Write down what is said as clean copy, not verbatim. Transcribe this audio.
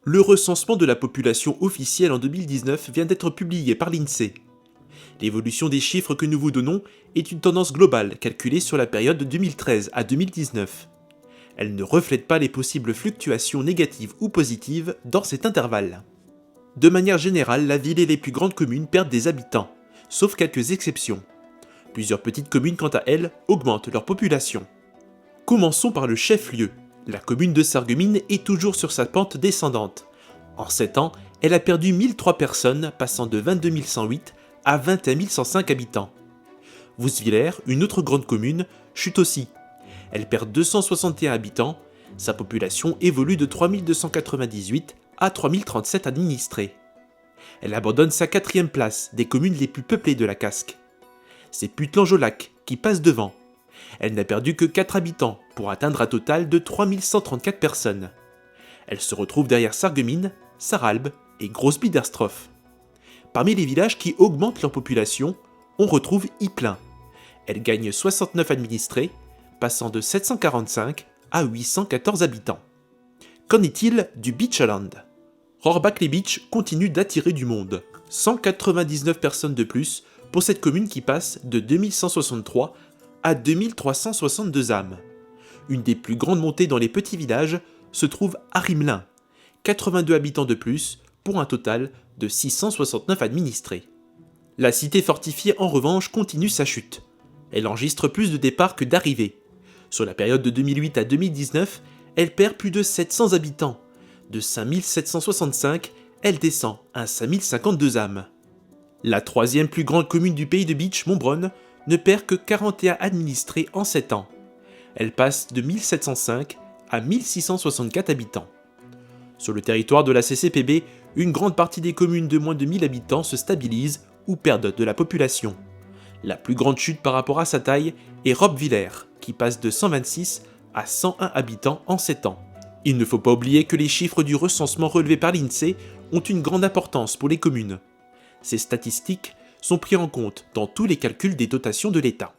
Le recensement de la population officielle en 2019 vient d'être publié par l'INSEE. L'évolution des chiffres que nous vous donnons est une tendance globale calculée sur la période de 2013 à 2019. Elle ne reflète pas les possibles fluctuations négatives ou positives dans cet intervalle. De manière générale, la ville et les plus grandes communes perdent des habitants, sauf quelques exceptions. Plusieurs petites communes, quant à elles, augmentent leur population. Commençons par le chef-lieu. La commune de Sarreguemines est toujours sur sa pente descendante. En 7 ans, elle a perdu 1003 personnes, passant de 22 108 à 21 105 habitants. Vouswiller, une autre grande commune, chute aussi. Elle perd 261 habitants, sa population évolue de 3298 à 3037 administrés. Elle abandonne sa 4e place des communes les plus peuplées de la Casque. C'est Putelange-au-Lac qui passe devant. Elle n'a perdu que 4 habitants pour atteindre un total de 3134 personnes. Elle se retrouve derrière Sarreguemines, Sarralbe et Grosse-Biederstroff. Parmi les villages qui augmentent leur population, on retrouve Ypelin. Elle gagne 69 administrés, passant de 745 à 814 habitants. Qu'en est-il du Beachland ? Rohrbach-les-Beach continue d'attirer du monde. 199 personnes de plus pour cette commune qui passe de 2163 à 2362 âmes. Une des plus grandes montées dans les petits villages se trouve à Rimelin, 82 habitants de plus pour un total de 669 administrés. La cité fortifiée en revanche continue sa chute. Elle enregistre plus de départs que d'arrivées. Sur la période de 2008 à 2019, elle perd plus de 700 habitants. De 5765, elle descend à 5052 âmes. La 3e plus grande commune du pays de Bitche, Montbronne, ne perd que 41 administrés en 7 ans. Elle passe de 1705 à 1664 habitants. Sur le territoire de la CCPB, une grande partie des communes de moins de 1000 habitants se stabilisent ou perdent de la population. La plus grande chute par rapport à sa taille est Roppwiller, qui passe de 126 à 101 habitants en 7 ans. Il ne faut pas oublier que les chiffres du recensement relevés par l'INSEE ont une grande importance pour les communes. Ces statistiques sont prises en compte dans tous les calculs des dotations de l'État.